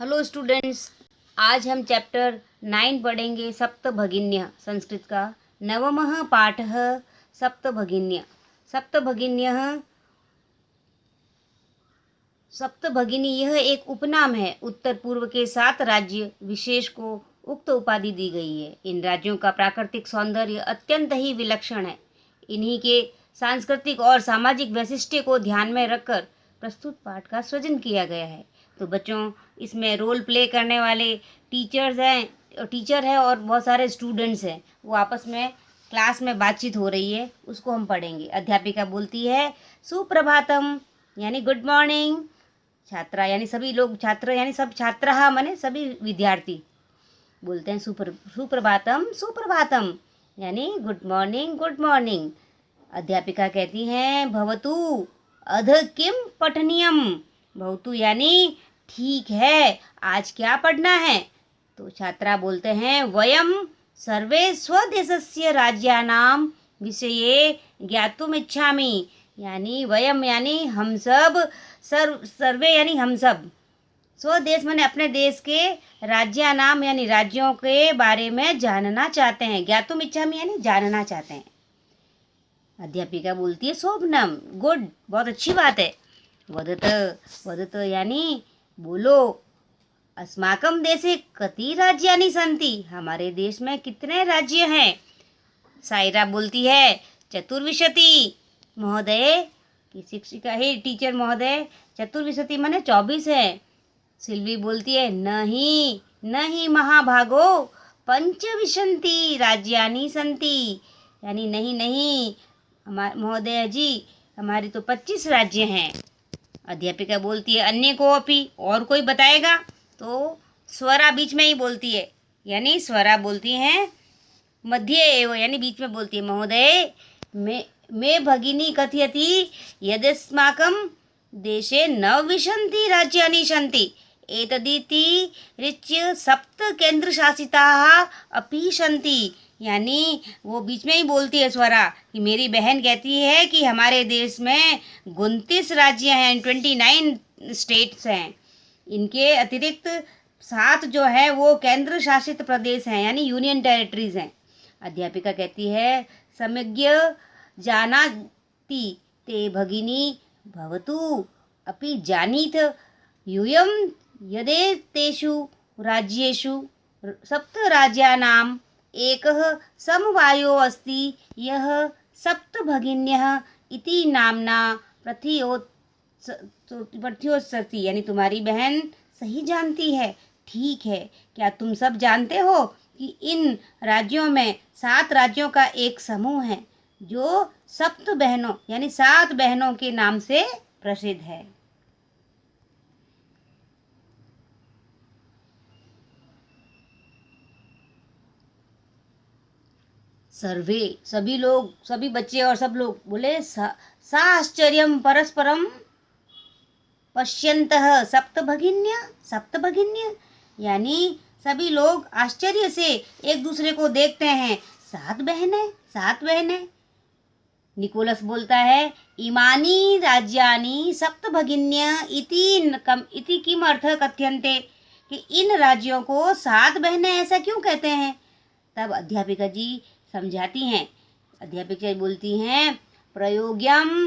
Hello students. आज हम chapter 9 पढ़ेंगे सप्तभगिन्य संस्कृत का नवमः पाठः सप्तभगिन्य। सप्तभगिनी यह एक उपनाम है। उत्तर पूर्व के 7 राज्य विशेष को उक्त उपाधि दी गई है। इन राज्यों का प्राकृतिक सौंदर्य अत्यंत ही विलक्षण है। इन्हीं के सांस्कृतिक और सामाजिक वैशिष्ट्य को ध्यान में रखकर प्रस्तुत पाठ का सृजन किया गया है। तो बच्चों, इसमें रोल प्ले करने वाले टीचर है और बहुत सारे स्टूडेंट्स हैं। वो आपस में क्लास में बातचीत हो रही है, उसको हम पढ़ेंगे। अध्यापिका बोलती है सुप्रभातम यानी गुड मॉर्निंग। छात्रा यानी सभी लोग, छात्र यानी सब, छात्राः माने सभी विद्यार्थी बोलते हैं सुप्रभातम सुप्रभातम यानी गुड मॉर्निंग गुड मॉर्निंग। अध्यापिका कहती हैं भवतु अध किम पठनीयम। भवतु यानी ठीक है, आज क्या पढ़ना है। तो छात्रा बोलते हैं वयम सर्वे स्वदेशस्य राज्यानां विषये ज्ञातुम इच्छामि। यानी वयम यानी हम सब, सर्वे यानी हम सब, स्वदेश माने अपने देश के, राज्यानाम यानी राज्यों के बारे में जानना चाहते हैं। ज्ञातुम इच्छामि यानी जानना चाहते हैं। अध्यापिका बोलती है शोभनम, गुड, बहुत अच्छी बात है। वदत वदत यानी बोलो। अस्माकं देशे कति राज्यानि सन्ति। हमारे देश में कितने राज्य हैं। सायरा बोलती है चतुर्विंशति महोदय, की शिक्षिका है टीचर महोदय, चतुर्विंशति माने 24 है। सिल्वी बोलती है नहीं नहीं महाभागो पंचविंशति राज्यानि सन्ति। यानी नहीं नहीं महोदय जी, हमारे तो 25 राज्य हैं। अध्यापिका बोलती है अन्य को अपि, और कोई बताएगा। तो स्वरा बीच में ही बोलती है, यानी स्वरा बोलती हैं मध्य एव यानी बीच में बोलती है। महोदय मे भगिनी कथयति यदस्माकं देशे नवविंशति राज्यानि सन्ति एतदिति ऋच्य 7 केंद्रशासिताः अपि सन्ति। यानी वो बीच में ही बोलती है स्वरा कि मेरी बहन कहती है कि हमारे देश में 29 राज्य हैं, 29 स्टेट्स हैं। इनके अतिरिक्त 7 जो है वो केंद्र शासित प्रदेश हैं, यानी यूनियन टेरिटरीज हैं। अध्यापिका कहती है सम्यग् जानाति ते भगिनी भवतु अपि जानीथ यूयं यदेतेषु राज्येषु 7 राज्यानाम् एकः समवायो अस्ति यः सप्तभगिन्यः इति नाम्ना प्रथयोत्सति। यानी तुम्हारी बहन सही जानती है। ठीक है, क्या तुम सब जानते हो कि इन राज्यों में 7 राज्यों का एक समूह है जो 7 बहनों यानी 7 बहनों के नाम से प्रसिद्ध है। सर्वे सभी लोग, सभी बच्चे और सब लोग बोले साश्चर्यम परस्परम पश्यन्तः सप्तभगिन्य यानी सभी लोग आश्चर्य से एक दूसरे को देखते हैं। 7 बहनें। निकोलस बोलता है इमानी राज्यानि सप्तभगिन्य इति किम अर्थ कथ्यन्ते, कि इन राज्यों को 7 बहनें ऐसा क्यों कहते हैं। तब अध्यापिका जी समझाती हैं। अध्यापिका बोलती हैं प्रयोग्यम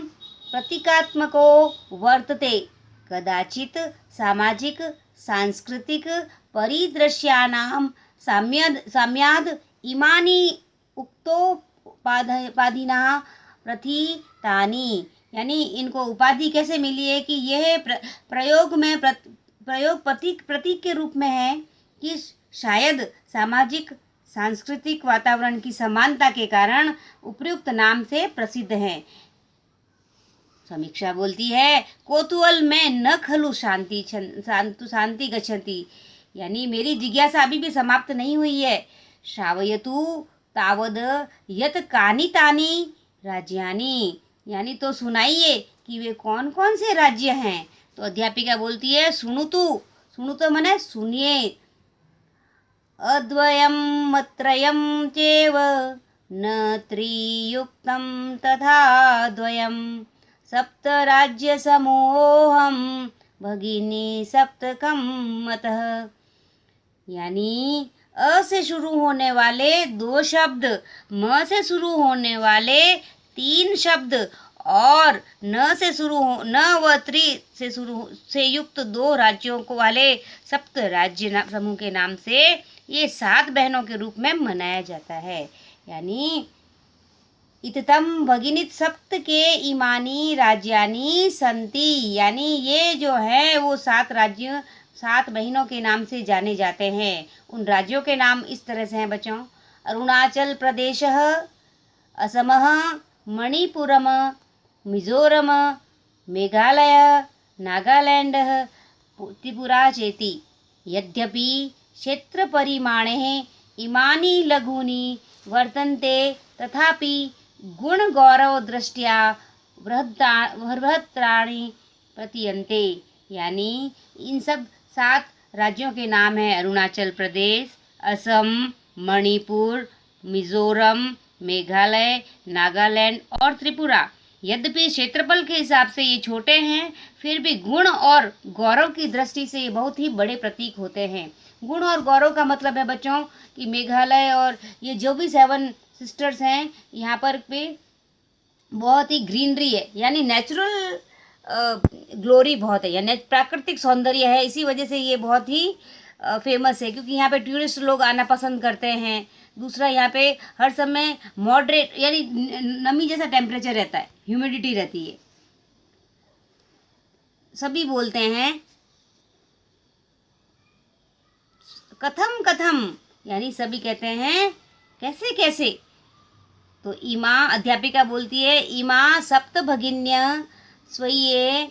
प्रतीकात्मको वर्तते, कदाचित सामाजिक सांस्कृतिक परिदृश्यानां साम्याद् इमानि उक्तोपाधिनः प्रथितानि। यानी इनको उपाधि कैसे मिली है कि यह प्रयोग प्रतीक के रूप में है कि शायद सामाजिक सांस्कृतिक वातावरण की समानता के कारण उपयुक्त नाम से प्रसिद्ध हैं। समीक्षा बोलती है कौतूहल में न खलु शांति गच्छति। यानी मेरी जिज्ञासा अभी भी समाप्त नहीं हुई है। श्रावयतु तावद यत कानि तानि राज्यानि, यानी तो सुनाइए कि वे कौन कौन से राज्य हैं। तो अध्यापिका बोलती है सुनु तो माने सुनिए। अद्वयं मत्रयं चैव न त्रियुक्तं तथा द्वयं 7 राज्यसमूहं भगिनी सप्तकम मतः। यानी अ से शुरू होने वाले 2 शब्द, म से शुरू होने वाले 3 शब्द और न से शुरू हो न व त्रि से युक्त 2 राज्यों को वाले सप्त राज्य समूह के नाम से ये 7 बहनों के रूप में मनाया जाता है। यानी इततम भगिनीत सप्त के इमानी राज्यानि संति, यानी ये जो है वो 7 राज्य 7 बहनों के नाम से जाने जाते हैं। उन राज्यों के नाम इस तरह से हैं बच्चों: अरुणाचल प्रदेश, असम, मणिपुरम, मिजोरम, मेघालय, नागालैंड, त्रिपुरा चेति। यद्यपि क्षेत्रपरिमाणे इमानि लघूनि वर्तन्ते तथापि गुणगौरवदृष्ट्या बृहत्तराणि प्रतीयन्ते। यानी इन सब 7 राज्यों के नाम हैं अरुणाचल प्रदेश, असम, मणिपुर, मिजोरम, मेघालय, नागालैंड और त्रिपुरा। यद्यपि क्षेत्रफल के हिसाब से ये छोटे हैं, फिर भी गुण और गौरव की दृष्टि से ये बहुत ही बड़े प्रतीक होते हैं। गुण और गौरव का मतलब है बच्चों कि मेघालय और ये जो भी 7 सिस्टर्स हैं, यहाँ पर पे बहुत ही ग्रीनरी है, यानी नेचुरल ग्लोरी बहुत है, यानी प्राकृतिक सौंदर्य है। इसी वजह से ये बहुत ही फेमस है, क्योंकि यहाँ पे टूरिस्ट लोग आना पसंद करते हैं। दूसरा, यहाँ पे हर समय मॉडरेट यानी नमी जैसा टेम्परेचर रहता है, ह्यूमिडिटी रहती है। सभी बोलते हैं कथम कथम, यानी सभी कहते हैं कैसे कैसे। तो इमा अध्यापिका बोलती है, इमा सप्त भगिन्य स्वय्ये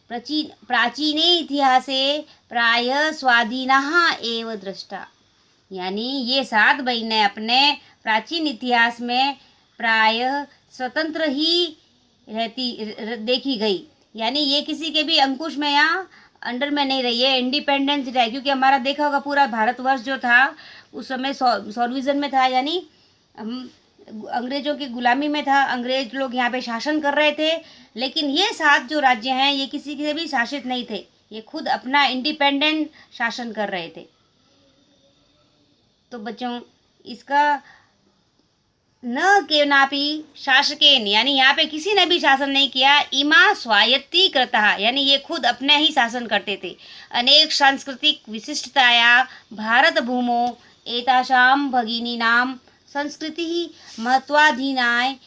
प्राचीने इतिहासे प्राय स्वाधीनः एव दृष्टा। यानी ये 7 बहनें अपने प्राचीन इतिहास में प्राय स्वतंत्र ही देखी गई। यानी ये किसी के भी अंकुश में या अंडर में नहीं रही है, इंडिपेंडेंस रही। क्योंकि हमारा देखा होगा पूरा भारतवर्ष जो था उस समय सॉल्विजन में था, यानी हम अंग्रेजों की गुलामी में था। अंग्रेज लोग यहाँ पे शासन कर रहे थे, लेकिन ये 7 जो राज्य हैं ये किसी से भी शासित नहीं थे, ये खुद अपना इंडिपेंडेंट शासन कर रहे थे। तो बच्चों, इसका न केनापि शासकेन, यानी यहाँ पे किसी ने भी शासन नहीं किया। इमा स्वायत्तीकृतः, यानी ये खुद अपने ही शासन करते थे। अनेक सांस्कृतिक विशिष्टताया भारत भूमो एतासां भगिनीनां संस्कृति महत्वाधीनी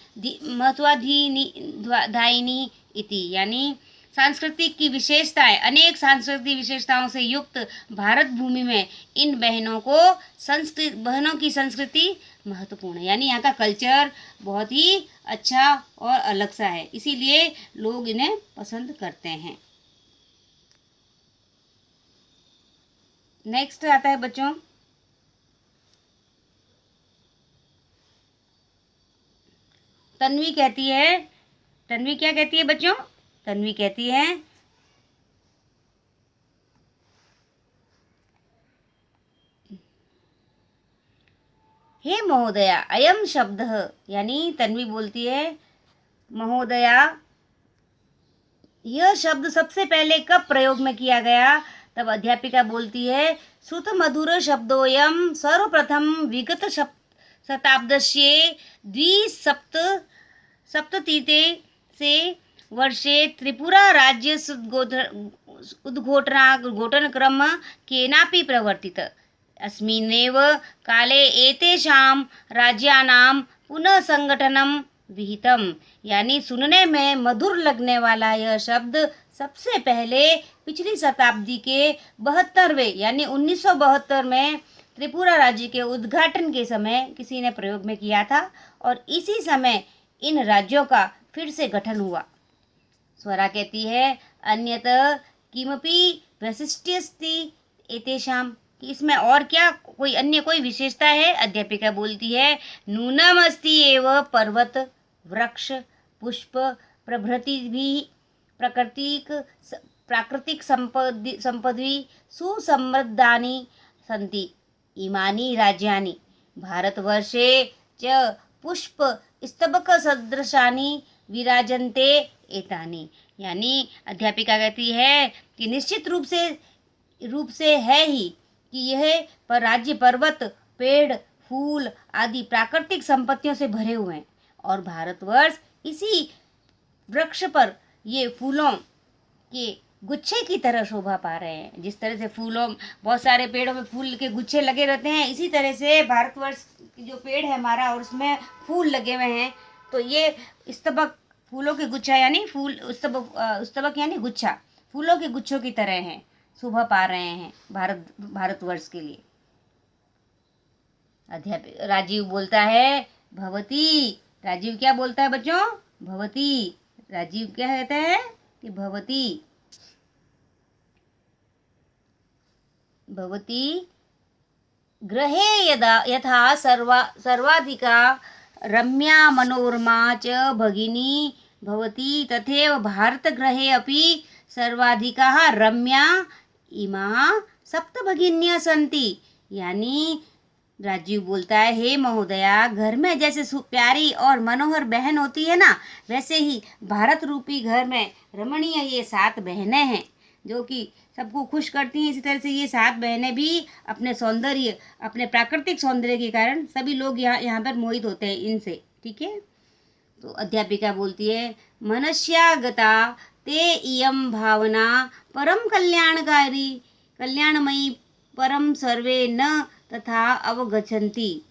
इति। यानी सांस्कृतिक की विशेषताएं, अनेक सांस्कृतिक विशेषताओं से युक्त भारत भूमि में इन बहनों की संस्कृति महत्वपूर्ण है। यानी यहाँ का कल्चर बहुत ही अच्छा और अलग सा है, इसीलिए लोग इन्हें पसंद करते हैं। नेक्स्ट आता है बच्चों तन्वी कहती है, तन्वी क्या कहती है बच्चों? तन्वी कहती है, हे महोदया अयम शब्द, यानी तन्वी बोलती है महोदया यह शब्द सबसे पहले कब प्रयोग में किया गया? तब अध्यापिका बोलती है, श्रुत मधुर शब्दोयम सर्वप्रथम विगत शताब्दस्य द्विसप्ततिते से वर्षे त्रिपुरा राज्य उद्घोटनक्रम केनापि प्रवर्तित। अस्मिन्नेव काले एतेषां राज्यानां पुनः संगठनं विहितम। यानी सुनने में मधुर लगने वाला यह शब्द सबसे पहले पिछली शताब्दी के 72वें यानी 1972 में त्रिपुरा राज्य के उद्घाटन के समय किसी ने प्रयोग में किया था, और इसी समय इन राज्यों का फिर से गठन हुआ। स्वरा कहती है, अन्यत किमपि वैशिष्ट्यस्ति एतेषां, कि इसमें और क्या कोई विशेषता है? अध्यापिका बोलती है, नूनम अस्ति एव पर्वत वृक्ष पुष्प प्रभृति भी प्राकृतिक संपदि सुसमृद्धानि सन्ति। इमानि राज्यानि भारतवर्षे च पुष्प स्तबक सदृशानि विराजन्ते एतानी, यानी अध्यापिका कहती है कि निश्चित रूप से है ही कि यह पर राज्य पर्वत, पेड़, फूल आदि प्राकृतिक संपत्तियों से भरे हुए हैं और भारतवर्ष इसी वृक्ष पर ये फूलों के गुच्छे की तरह शोभा पा रहे हैं। जिस तरह से फूलों, बहुत सारे पेड़ों में फूल के गुच्छे लगे रहते हैं, इसी तरह से भारतवर्ष की जो पेड़ है हमारा और उसमें फूल लगे हुए हैं, तो ये स्तबक फूलों के गुच्छा यानी फूल स्तबक यानी गुच्छा फूलों के गुच्छों की तरह हैं, शोभा पा रहे हैं भारतवर्ष के लिए। अध्यापक राजीव बोलता है भवती। राजीव क्या बोलता है बच्चों? भवती। राजीव क्या कहता है कि भवती गृहे यथा सर्वाधिका रम्या मनोरमा च भगिनी भवति तथैव भारतगृहे अपि सर्वाधिकाः रम्या इमा सप्तभगिन्यः सन्ति। यानी राजीव बोलता है, हे महोदया, घर में जैसे प्यारी और मनोहर बहन होती है ना, वैसे ही भारत रूपी घर में रमणीय ये 7 बहनें हैं जो कि सबको खुश करती हैं। इसी तरह से ये 7 बहनें भी अपने सौंदर्य, अपने प्राकृतिक सौंदर्य के कारण सभी लोग यहाँ पर मोहित होते हैं इनसे। ठीक है, तो अध्यापिका बोलती है, मनस्यागता ते इयं भावना परम कल्याणमयी परम सर्वे न तथा अवगच्छन्ति।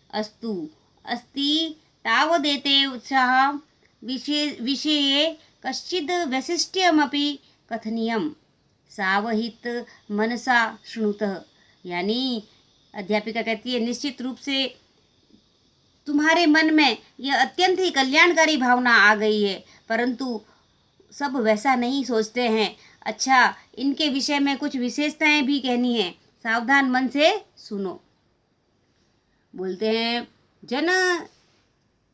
अस्तु अस्ति तावदेते उत्साह विषये कश्चिद् वैशिष्ट्यमपि कथनीयम् सावहित मनसा शृणुतः। यानी अध्यापिका कहती है, निश्चित रूप से तुम्हारे मन में यह अत्यंत ही कल्याणकारी भावना आ गई है, परंतु सब वैसा नहीं सोचते हैं। अच्छा, इनके विषय में कुछ विशेषताएं भी कहनी है, सावधान मन से सुनो। बोलते हैं, जन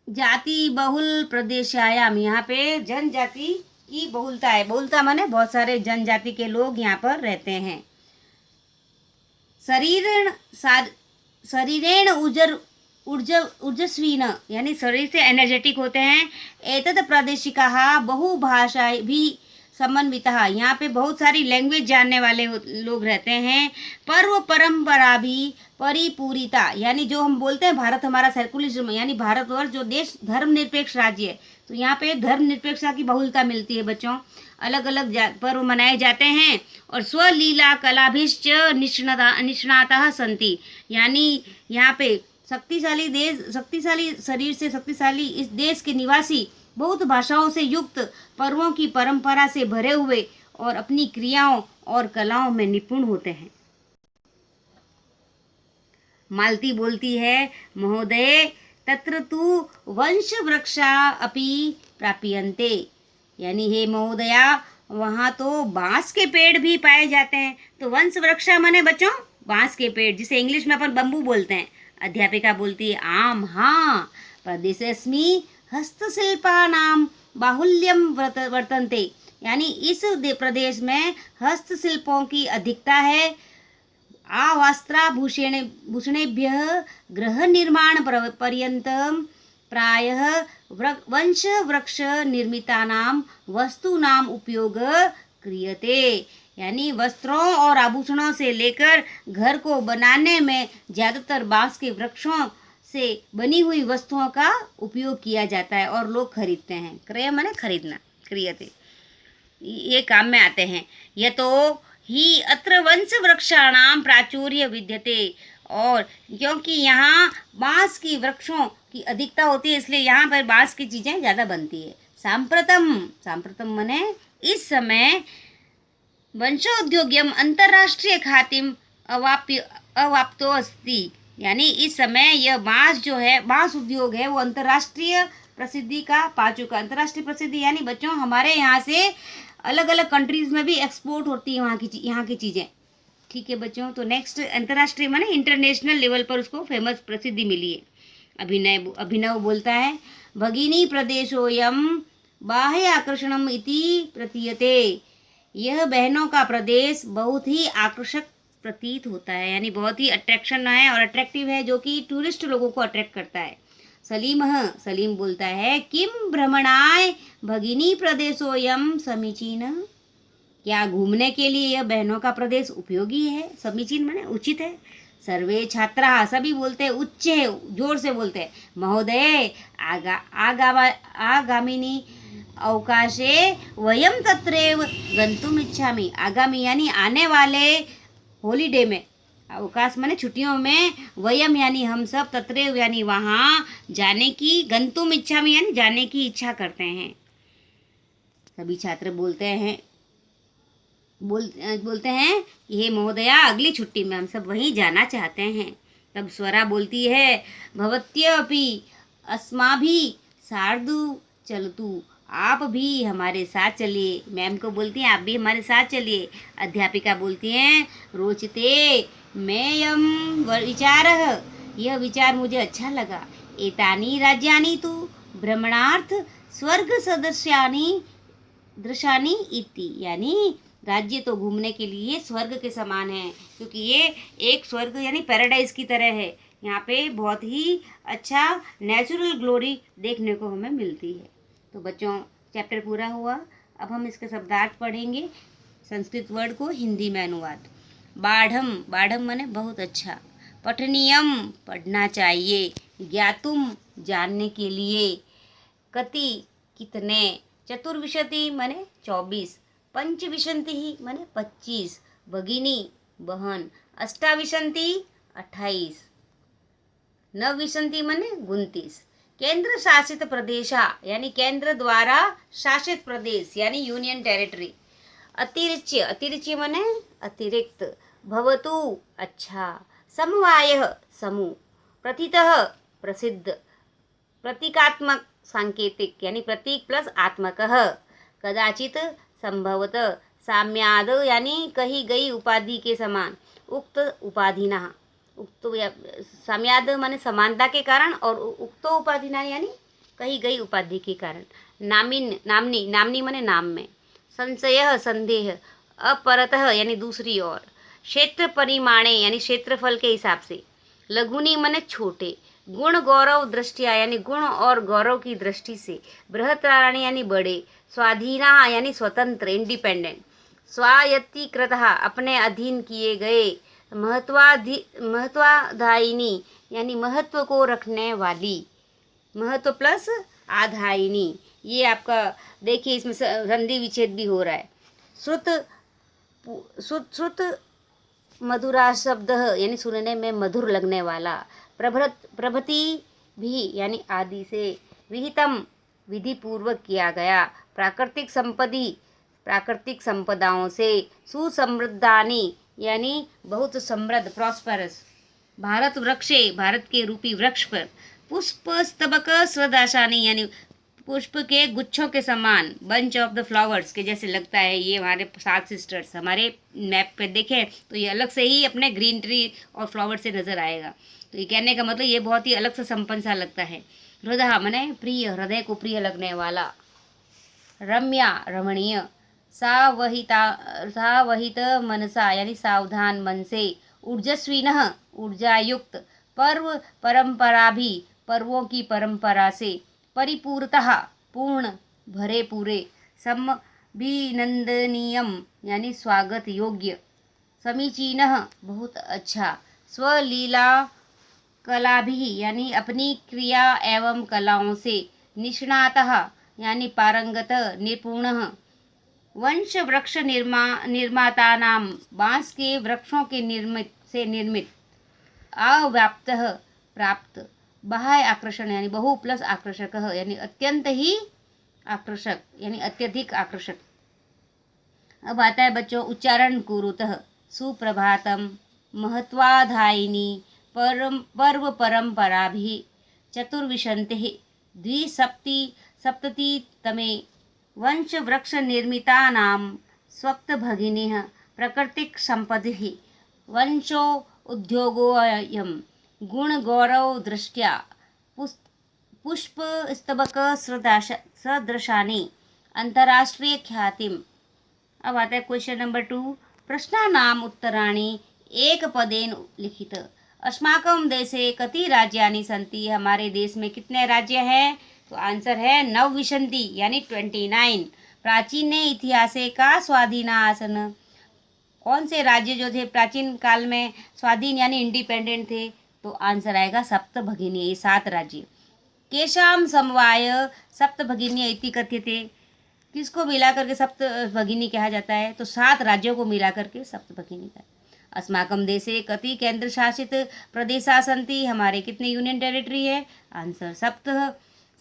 जाति बहुल प्रदेशायाम, यहाँ पे जनजाति की बहुलता है। बहुलता माने बहुत सारे जनजाति के लोग यहाँ पर रहते हैं। शरीरेण ऊर्जस्वीन, यानी शरीर से एनर्जेटिक होते हैं। एतद प्रादेशिकाः बहुभाषा भी समन्वितः, यहाँ पे बहुत सारी लैंग्वेज जानने वाले लोग रहते हैं। पर्व परंपरा भी परिपूरिता, यानी जो हम बोलते हैं भारत हमारा सेकुलरिज्म, यानी भारतवर्ष जो देश धर्मनिरपेक्ष राज्य है, तो यहाँ पे धर्मनिरपेक्षता की बहुलता मिलती है बच्चों। अलग अलग पर्व मनाए जाते हैं और स्वलीला कलाभिश्च निष्णाताः सन्ति, यानी यहाँ पे शक्तिशाली शरीर से शक्तिशाली इस देश के निवासी बहुत भाषाओं से युक्त, पर्वों की परंपरा से भरे हुए और अपनी क्रियाओं और कलाओं में निपुण होते हैं। मालती बोलती है, महोदय तत्र तु वंश वृक्षा अपि प्राप्यन्ते, यानी हे महोदया, वहाँ तो बांस के पेड़ भी पाए जाते हैं। तो वंश वृक्षा माने बच्चों बांस के पेड़, जिसे इंग्लिश में अपन बम्बू बोलते हैं। अध्यापिका बोलती है, आम हाँ, प्रदेशेऽस्मिन् हस्तशिल्पानां बाहुल्यं वर्तन्ते, यानी इस प्रदेश में हस्तशिल्पों की अधिकता है। आवस्त्राभूषणेभ्यः गृह निर्माण पर्यन्तं प्रायः वंश वृक्ष निर्मितानां वस्तूनां उपयोग क्रियते, यानी वस्त्रों और आभूषणों से लेकर घर को बनाने में ज़्यादातर बांस के वृक्षों से बनी हुई वस्तुओं का उपयोग किया जाता है और लोग खरीदते हैं। क्रय माने खरीदना, क्रियते, ये काम में आते हैं। यह तो ही अत्र वंश वृक्षाणाम प्राचुर्य विद्यते, और क्योंकि यहाँ बांस की वृक्षों की अधिकता होती है, इसलिए यहाँ पर बांस की चीज़ें ज़्यादा बनती है। सांप्रतम माने इस समय वंशोद्योग्यम अंतर्राष्ट्रीय ख्यातिम अवाप्तो अस्ति, यानी इस समय यह बांस जो है, बांस उद्योग है, वो अंतर्राष्ट्रीय प्रसिद्धि का पा चुका। अंतर्राष्ट्रीय प्रसिद्धि यानी बच्चों हमारे यहाँ से अलग अलग कंट्रीज में भी एक्सपोर्ट होती है यहाँ की चीज़ें। ठीक है बच्चों, तो नेक्स्ट अंतर्राष्ट्रीय माने इंटरनेशनल लेवल पर उसको फेमस प्रसिद्धि मिली है। अभिनव बोलता है, भगिनी प्रदेशोयम बाह्य आकर्षणम इति प्रतीयते, यह बहनों का प्रदेश बहुत ही आकर्षक प्रतीत होता है, यानी बहुत ही अट्रैक्शन है और अट्रैक्टिव है, जो कि टूरिस्ट लोगों को अट्रैक्ट करता है। सलीम बोलता है किम भ्रमणाय भगिनी प्रदेशोयम समीचीन, क्या घूमने के लिए यह बहनों का प्रदेश उपयोगी है। समीचीन माने उचित है। सर्वे छात्रा, सभी बोलते हैं, उच्च है, जोर से बोलते हैं, महोदय आगामिनी अवकाशे वयम तत्रैव गंतुम इच्छामि। आगामी यानी आने वाले हॉलीडे में, अवकाश माने छुट्टियों में, वयम यानी हम सब, तत्रैव यानी वहाँ जाने की, गंतुम इच्छामि यानी जाने की इच्छा करते हैं। सभी छात्र बोलते हैं कि हे महोदया, अगली छुट्टी में हम सब वहीं जाना चाहते हैं। तब स्वरा बोलती है भवत्यपि अस्माभिः सार्धु चलतु, आप भी हमारे साथ चलिए। मैम को बोलती हैं आप भी हमारे साथ चलिए। अध्यापिका बोलती हैं रोचते मेयं विचारः, यह विचार मुझे अच्छा लगा। एतानि राज्यानि तु भ्रमणार्थ स्वर्ग सदृशानि दृशानि इति, यानी राज्य तो घूमने के लिए स्वर्ग के समान है, क्योंकि ये एक स्वर्ग यानी पैराडाइज की तरह है। यहाँ पे बहुत ही अच्छा नेचुरल ग्लोरी देखने को हमें मिलती है। तो बच्चों, चैप्टर पूरा हुआ। अब हम इसके शब्दार्थ पढ़ेंगे, संस्कृत वर्ड को हिंदी में अनुवाद। बाढ़म माने बहुत अच्छा। पठनीयम पढ़ना चाहिए। ज्ञातुम जानने के लिए। कति कितने। चतुर्विंशति माने 24। पंचविंशति माने 25। भगिनी बहन। अष्टाविंशति 28। नवविंशति माने 29। केंद्र शासित प्रदेशा यानी केंद्र द्वारा शासित प्रदेश यानी यूनियन टेरिटरी। अतिरिच्य माने अतिरिक्त। भवतु अच्छा। समवायः समूह। प्रथितः प्रसिद्ध। प्रतीकात्मक सांकेतिक यानी प्रतीक प्लस आत्मकः। कदाचित संभवतः। साम्याद यानी कही गई उपाधि के समान। उक्त उपाधिना, उक्त साम्याद माने समानता के कारण, और उक्तो उपाधिना यानी कही गई उपाधि के कारण। नामनी माने नाम में। संशय संदेह। अपरतः यानी दूसरी ओर। क्षेत्र परिमाणे यानी क्षेत्रफल के हिसाब से। लघुनी माने छोटे। गुण गौरव दृष्टिया यानी गुण और गौरव की दृष्टि से। बृहत्राणी यानी बड़े। स्वाधीना यानी स्वतंत्र इंडिपेंडेंट। स्वायत्तीकृतः अपने अधीन किए गए। महत्वाधायिनी यानी महत्व को रखने वाली। महत्व प्लस आधायिनी। ये आपका देखिए, इसमें संधि विच्छेद भी हो रहा है। श्रुत मधुरा शब्द यानी सुनने में मधुर लगने वाला। प्रभृति भी यानी आदि से। विहितम विधि पूर्वक किया गया। प्राकृतिक संपदाओं से। सुसमृद्धानि यानी बहुत समृद्ध प्रॉस्परस। भारत वृक्षे भारत के रूपी वृक्ष पर। पुष्प स्तबक स्वदाशानी यानी पुष्प के गुच्छों के समान। बंच ऑफ द फ्लावर्स के जैसे लगता है। ये हमारे 7 सिस्टर्स हमारे मैप पे देखें तो ये अलग से ही अपने ग्रीन ट्री और फ्लावर से नजर आएगा। तो ये कहने का मतलब ये बहुत ही अलग से संपन्न सा लगता है। हृदय माने प्रिय, हृदय को प्रिय लगने वाला। रम्या रमणीय। सावहित मनसा यानी सावधान मन से। ऊर्जस्विनः ऊर्जायुक्त। पर्व परंपरा भी पर्वों की परंपरा से। परिपूर्णतः पूर्ण भरे पूरे। समभिनंदनीयम यानी स्वागत योग्य। समीचीनः बहुत अच्छा। स्वलीला कला भी यानी अपनी क्रिया एवं कलाओं से। निष्णातः यानी पारंगत निपुण। वंश वृक्ष निर्माता नाम बांस के वृक्षों के निर्मित। अव्याप्त प्राप्त। बाह्य आकर्षण यानी बहु प्लस आकर्षक यानी अत्यंत ही आकर्षक यानी अत्यधिक आकर्षक। अब आता है बच्चों उच्चारण कुरुतः। सुप्रभातम। महत्वाधायिनी। पर्व परंपरा भी। चतुर्विंशतिः 2सप्ततितमे। वंश वृक्ष निर्मितानां स्वप्तभगिनीः। प्राकृतिक संपत्तिः। वंशो उद्योगोऽयं। गुण गौरव दृष्ट्या। पुष्प स्तबक सदृशानि। अंतर्राष्ट्रीय ख्यातिम। अब आता है क्वेश्चन नंबर 2। प्रश्नानाम उत्तराणि एक पदेन लिखित। अस्माकं देशे कति राज्यानि सन्ति, हमारे देश में कितने राज्य हैं? तो आंसर है नवविंशति यानी 29। प्राचीने इतिहासे का स्वाधीना आसन, कौन से राज्य जो थे प्राचीन काल में स्वाधीन यानी इंडिपेंडेंट थे? तो आंसर आएगा सप्त भगिनी, ये 7 राज्य। केशाम समवाय सप्त भगिनी इति कथ्यते, किसको मिला करके सप्त भगिनी कहा जाता है? तो 7 राज्यों को मिला करके सप्त भगिनी का। अस्माकं देशे कति केंद्र शासित प्रदेशा सन्ति, हमारे कितने यूनियन टेरिटरी है? आंसर सप्त।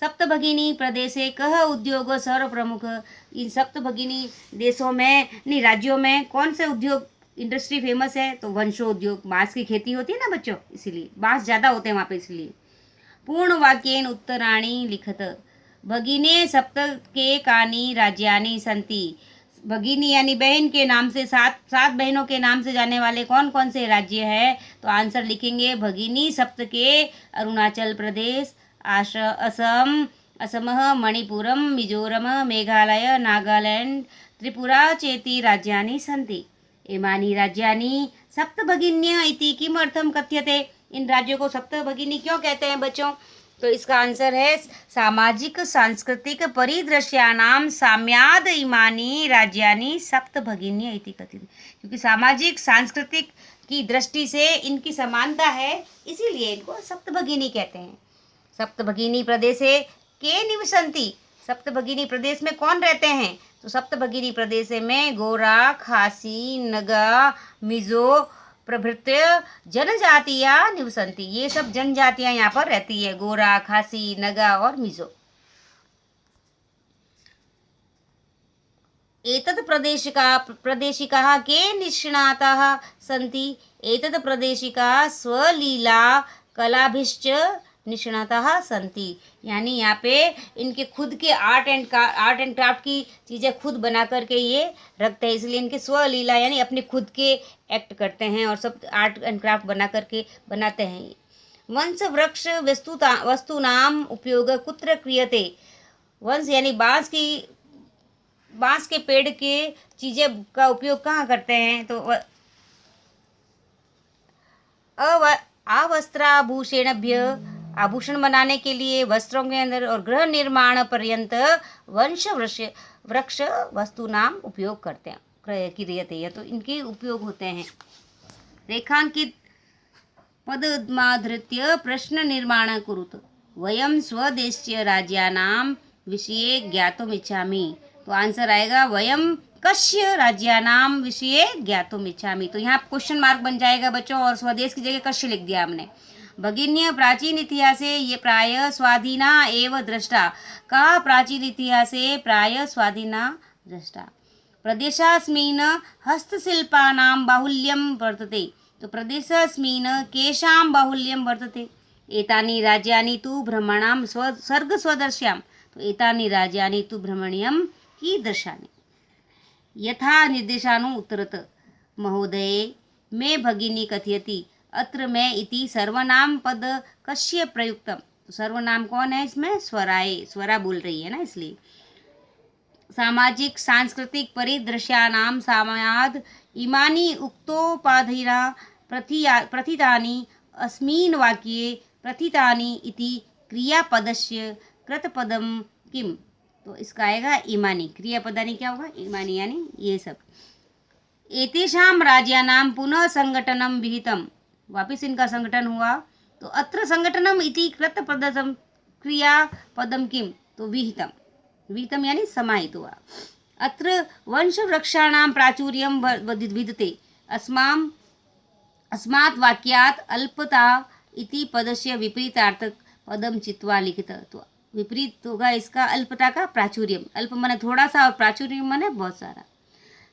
सप्त भगिनी प्रदेशे कह उद्योग सर्व प्रमुख, इन सप्त भगिनी देशों में नहीं राज्यों में कौन से उद्योग इंडस्ट्री फेमस है? तो वंशोद्योग, बांस की खेती होती है ना बच्चों, इसीलिए बांस ज़्यादा होते हैं वहाँ पे, इसलिए। पूर्ण वाक्येन उत्तराणि लिखत, भगिने सप्त के कानि राज्यानि सन्ति, भगिनी यानी बहन के नाम से 7 बहनों के नाम से जाने वाले कौन कौन से राज्य है? तो आंसर लिखेंगे भगिनी सप्त के अरुणाचल प्रदेश, असम, असमः, मणिपुरम, मिजोरम, मेघालय, नागालैंड, त्रिपुरा चेति राज्यानि सन्ति। इमानि राज्यानि सप्तभगिन्य इति किमर्थं कथ्यते, इन राज्यों को सप्तभगिनी क्यों कहते हैं बच्चों? तो इसका आंसर है सामाजिक सांस्कृतिक परिदृश्यानाम साम्याद इमानी राज्यानि सप्तभगिन्य इति कथ्यते, क्योंकि सामाजिक सांस्कृतिक की दृष्टि से इनकी समानता है, इसीलिए इनको सप्तभगिनी कहते हैं। सप्तभगिनी प्रदेशे के निवसन्ति, सप्तभगिनी प्रदेश में कौन रहते हैं? तो सप्तभगिनी प्रदेश में गोरा, खासी, नगा, मिजो प्रभृत्य जनजातियां निवसन्ति, ये सब जनजातियां यहाँ पर रहती है, गोरा, खासी, नगा और मिजो। एतत् प्रदेशिकाः के निष्णाताः सन्ति, एतत् प्रदेशिकाः स्वलीला कलाभिश्च निष्णाताः सन्ति, यानी यहाँ पे इनके खुद के आर्ट एंड क्राफ्ट की चीज़ें खुद बना करके ये रखते हैं, इसलिए इनके स्वलीला यानी अपने खुद के एक्ट करते हैं और सब आर्ट एंड क्राफ्ट बना करके बनाते हैं। वंश वृक्ष वस्तुनाम उपयोग कुत्र क्रियते, वंश यानी बांस के पेड़ के चीज़ें का उपयोग कहाँ करते हैं? तो अवस्त्राभूषणभ्य, आभूषण बनाने के लिए वस्त्रों के अंदर, और गृह निर्माण पर्यंत वंश वृक्ष वस्तु नाम उपयोग करते हैं, क्रियते, तो इनके उपयोग होते हैं। रेखांकित पदमाधृत्य प्रश्न निर्माण कुरुत, वयम स्वदेशीय राज्यानाम विषये ज्ञातुमिच्छामि, तो आंसर आएगा वयम कस्य राज्यानाम विषये ज्ञातुमिच्छामि, तो यहाँ क्वेश्चन मार्क बन जाएगा बच्चों, और स्वदेश की जगह कस्य लिख दिया हमने। भगिन्य प्राचीन इतिहासे ये प्राय स्वाधीना एव दृष्टा, का प्राचीन इतिहासे प्राय स्वाधीना दृष्टा। प्रदेशास्मिन् हस्तशिल्पानां बाहुल्यं वर्तते, तो प्रदेशास्मिन् केषां बाहुल्यं वर्तते? एतानि राज्यानि तु भ्रमणां सर्गस्वदर्श्यां, तो एतानि राज्यानि तु भ्रमणीयं कीदृशानि? यथा निर्देशानु उत्तरत, महोदये मे भगिनी कथयति अत्र में इति सर्वनाम पद कस्य प्रयुक्तम, तो सर्वनाम कौन है इसमें? स्वरा बोल रही है ना, इसलिए। सामाजिक सांस्कृतिक परिदृश्यानाम सामयाद इमानि उक्तोपाधिना प्रथितानि अस्मिन् वाक्ये प्रथितानि इति क्रियापदस्य कृतपदम किम, तो इसका आएगा इमानी, क्रियापदानी क्या होगा? इमानी, यानी ये सब। एतेषां राज्यानां पुनः संगठनं विहितम, वापिस इनका संगठन हुआ, तो अत्र संगठनम इति कृतपदम क्रियापदम किम, तो विहितम, विहितम यानी समाहित हुआ। अत्र वंश वृक्षाणां प्राचुर्यं विद्यते, अस्मात् वाक्यात् अल्पता इति पदस्य विपरीतार्थक पदम चित्वा लिखित, तो विपरीत होगा इसका अल्पता का प्राचुर्यम, अल्प माने थोड़ा सा और प्राचुर्यम माने बहुत सारा।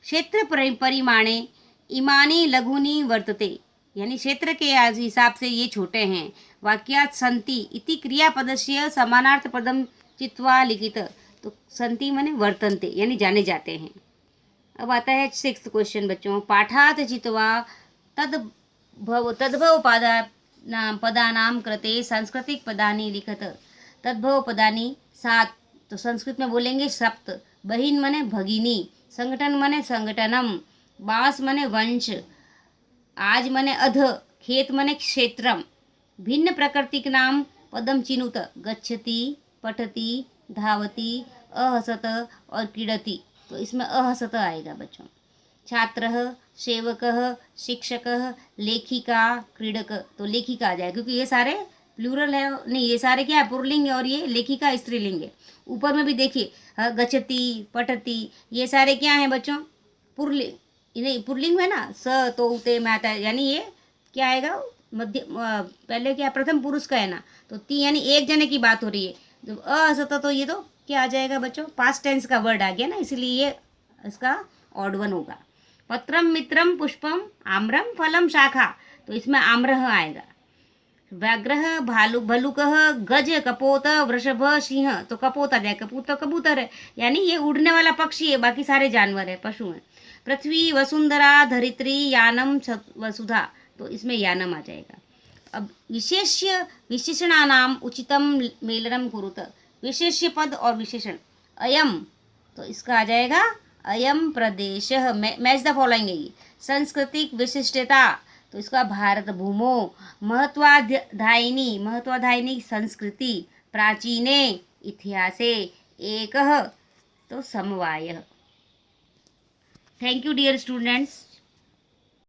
क्षेत्र परिमाणे इमानी लघुनी वर्तते, यानी क्षेत्र के हिसाब से ये छोटे हैं। वाक्यात् सन्ति इति क्रियापदस्य समानार्थ पदम चित्वा लिखित, तो सन्ति माने वर्तन्ते यानी जाने जाते हैं। अब आता है 6th क्वेश्चन बच्चों, पाठात् चित्वा तद्भव पदानां कृते सांस्कृतिक पदानि लिखत, तद्भव पदानि 7, तो संस्कृत में बोलेंगे सप्त। बहिन माने भगिनी, संगठन माने संगठनम, बांस माने वंश, आज माने अध, खेत मने क्षेत्रम, भिन्न प्राकृतिक नाम पदम चिनुत, गच्छति, पठति, धावति, अहसत और क्रीडति। तो इसमें अहसत आएगा बच्चों। छात्रः, सेवकः, शिक्षकः, लेखिका, क्रीडक, तो लेखिका आ जाएगा क्योंकि ये सारे प्लूरल है, नहीं ये सारे क्या है, पुल्लिंग है और ये लेखिका स्त्रीलिंग है। ऊपर में भी देखिए गच्छति, पठति, ये सारे क्या हैं बच्चों, पुल्लिंग, नहीं पुल्लिंग है ना, स तो उते में आता है, यानी ये क्या आएगा, मध्य पहले क्या प्रथम पुरुष का है ना, तो ती यानी एक जने की बात हो रही है। जब असत तो ये तो क्या आ जाएगा बच्चों, पास्ट टेंस का वर्ड आ गया ना, इसलिए ये इसका ऑड वन होगा। पत्रम, मित्रम, पुष्पम, आम्रम, फलम, शाखा, तो इसमें आम्रह आएगा। व्याघ्रह, भालू, भलुकः, गज, कपोत, वृषभ, सिंह, तो कपोत आ जाएगा, कपूत तो कबूतर है, यानी ये उड़ने वाला पक्षी है, बाकी सारे जानवर है, पशु हैं। पृथ्वी, वसुंधरा, धरित्री, यानम, वसुधा, तो इसमें यानम आ जाएगा। अब विशेष्य विशेषणानाम उचितम मेलनम कुरुत, विशेष्य पद और विशेषण, अयम, तो इसका आ जाएगा अयम प्रदेश, मैच द फॉलोइंग है ये। सांस्कृतिक विशिष्टता, तो इसका भारत भूमो, महत्वाधायिनी, महत्वाधायिनी संस्कृति, प्राचीने इतिहासे, एकः, तो समवाय। Thank you dear students.